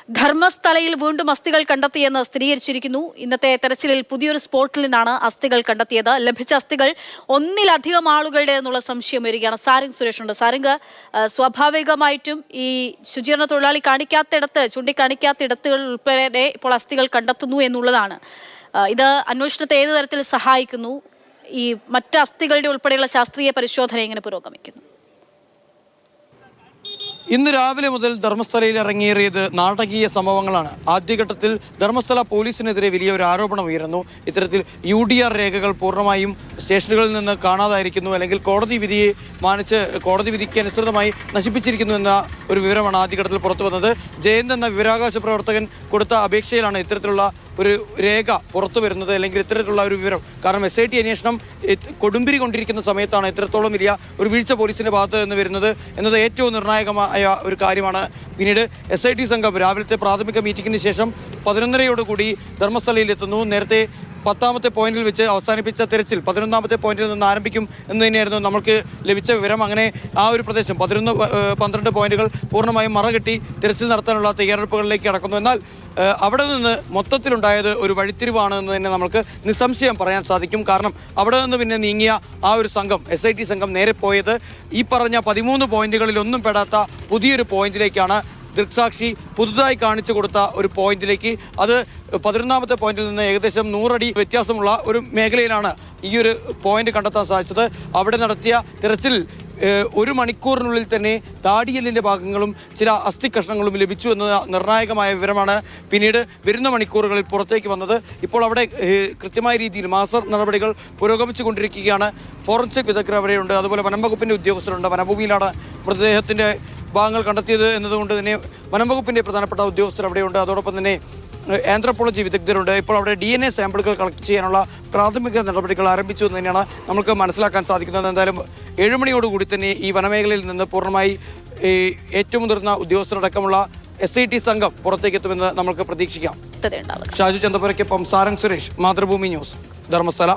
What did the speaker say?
ധർമ്മസ്ഥലയിൽ വീണ്ടും അസ്ഥികൾ കണ്ടെത്തിയെന്ന് സ്ഥിരീകരിച്ചിരിക്കുന്നു. ഇന്നത്തെ തെരച്ചിലിൽ പുതിയൊരു സ്പോട്ടിൽ നിന്നാണ് അസ്ഥികൾ കണ്ടെത്തിയത്. ലഭിച്ച അസ്ഥികൾ ഒന്നിലധികം ആളുകളുടെ എന്നുള്ള സംശയം വരികയാണ്. സാരംഗ് സുരേഷുണ്ട്. സാരംഗ്, സ്വാഭാവികമായിട്ടും ഈ ശുചീകരണ തൊഴിലാളി ചൂണ്ടിക്കാണിക്കാത്തിടത്തുകൾ ഉൾപ്പെടെ ഇപ്പോൾ അസ്ഥികൾ കണ്ടെത്തുന്നു എന്നുള്ളതാണ്. ഇത് അന്വേഷണത്തെ ഏത് തരത്തിൽ സഹായിക്കുന്നു? ഈ മറ്റ് അസ്ഥികളുടെ ഉൾപ്പെടെയുള്ള ശാസ്ത്രീയ പരിശോധന എങ്ങനെ പുരോഗമിക്കുന്നു? ഇന്ന് രാവിലെ മുതൽ ധർമ്മസ്ഥലയിൽ ഇറങ്ങിയേറിയത് നാടകീയ സംഭവങ്ങളാണ്. ആദ്യഘട്ടത്തിൽ ധർമ്മസ്ഥല പോലീസിനെതിരെ വലിയ ഒരു ആരോപണം ഉയർന്നു. ഇത്തരത്തിൽ UDR രേഖകൾ പൂർണ്ണമായും സ്റ്റേഷനുകളിൽ നിന്ന് കാണാതായിരിക്കുന്നു, അല്ലെങ്കിൽ കോടതി വിധിയെ മാനിച്ച് കോടതി വിധിക്ക് അനുസൃതമായി നശിപ്പിച്ചിരിക്കുന്നു എന്ന ഒരു വിവരമാണ് ആദ്യഘട്ടത്തിൽ പുറത്തു വന്നത്. ജയന്ത് എന്ന വിവരാവകാശ പ്രവർത്തകൻ കൊടുത്ത അപേക്ഷയിലാണ് ഇത്തരത്തിലുള്ള ഒരു രേഖ പുറത്തു വരുന്നത്, അല്ലെങ്കിൽ ഇത്തരത്തിലുള്ള ഒരു വിവരം. കാരണം SIT അന്വേഷണം കൊടുമ്പിരി കൊണ്ടിരിക്കുന്ന സമയത്താണ് ഇത്രത്തോളം വലിയ ഒരു വീഴ്ച പോലീസിന്റെ ഭാഗത്ത് നിന്ന് വരുന്നത് എന്നത് ഏറ്റവും നിർണായകമായ ഒരു കാര്യമാണ്. പിന്നീട് SIT സംഘം രാവിലത്തെ പ്രാഥമിക മീറ്റിംഗിന് ശേഷം 11:30 ധർമ്മസ്ഥലയിൽ എത്തുന്നു. നേരത്തെ 10ാമത്തെ പോയിന്റിൽ വെച്ച് അവസാനിപ്പിച്ച തെരച്ചിൽ 11ാമത്തെ പോയിന്റിൽ നിന്ന് ആരംഭിക്കും എന്ന് തന്നെയായിരുന്നു നമുക്ക് ലഭിച്ച വിവരം. അങ്ങനെ ആ ഒരു പ്രദേശം 11-12 പോയിന്റുകൾ പൂർണ്ണമായും മറകെട്ടി തെരച്ചിൽ നടത്താനുള്ള തയ്യാറെടുപ്പുകളിലേക്ക് കടക്കുന്നു. എന്നാൽ അവിടെ നിന്ന് മൊത്തത്തിലുണ്ടായത് ഒരു വഴിത്തിരിവാണ് എന്ന് തന്നെ നമുക്ക് നിസ്സംശയം പറയാൻ സാധിക്കും. കാരണം അവിടെ നിന്ന് പിന്നെ നീങ്ങിയ ആ ഒരു സംഘം, SIT സംഘം നേരെ പോയത് ഈ പറഞ്ഞ 13 പോയിന്റുകളിലൊന്നും പെടാത്ത പുതിയൊരു പോയിന്റിലേക്കാണ്. ദൃക്സാക്ഷി പുതുതായി കാണിച്ചു കൊടുത്ത ഒരു പോയിന്റിലേക്ക്. അത് 11ാമത്തെ പോയിന്റിൽ നിന്ന് ഏകദേശം 100 അടി വ്യത്യാസമുള്ള ഒരു മേഖലയിലാണ് ഈ ഒരു പോയിന്റ് കണ്ടെത്താൻ സാധിച്ചത്. അവിടെ നടത്തിയ തിരച്ചിൽ 1 മണിക്കൂറിനുള്ളിൽ തന്നെ താടിയെല്ലിൻ്റെ ഭാഗങ്ങളും ചില അസ്ഥി കഷ്ണങ്ങളും ലഭിച്ചു എന്ന നിർണായകമായ വിവരമാണ് പിന്നീട് വരുന്ന മണിക്കൂറുകളിൽ പുറത്തേക്ക് വന്നത്. ഇപ്പോൾ അവിടെ കൃത്യമായ രീതിയിൽ മാസ്റ്റർ നടപടികൾ പുരോഗമിച്ചു കൊണ്ടിരിക്കുകയാണ്. ഫോറൻസിക് വിദഗ്ധർ അവിടെയുണ്ട്, അതുപോലെ വനംവകുപ്പിൻ്റെ ഉദ്യോഗസ്ഥരുണ്ട്. വനഭൂമിയിലാണ് മൃതദേഹത്തിൻ്റെ ഭാഗങ്ങൾ കണ്ടെത്തിയത് എന്നതുകൊണ്ട് തന്നെ വനംവകുപ്പിൻ്റെ പ്രധാനപ്പെട്ട ഉദ്യോഗസ്ഥർ അവിടെയുണ്ട്. അതോടൊപ്പം തന്നെ ആന്ത്രപ്പോളജി വിദഗ്ധരുണ്ട്. ഇപ്പോൾ അവിടെ DNA സാമ്പിളുകൾ കളക്ട് ചെയ്യാനുള്ള പ്രാഥമിക നടപടികൾ ആരംഭിച്ചു എന്ന് തന്നെയാണ് നമുക്ക് മനസ്സിലാക്കാൻ സാധിക്കുന്നത്. എന്തായാലും 7 മണിയോടുകൂടി തന്നെ ഈ വനമേഖലയിൽ നിന്ന് പൂർണ്ണമായി ഏറ്റവും മുതിർന്ന ഉദ്യോഗസ്ഥരടക്കമുള്ള SIT സംഘം പുറത്തേക്ക് എത്തുമെന്ന് നമുക്ക് പ്രതീക്ഷിക്കാം. ഷാജു ചന്തപുരയ്ക്കൊപ്പം സാരംഗ് സുരേഷ്, മാതൃഭൂമി ന്യൂസ്, ധർമ്മസ്ഥല.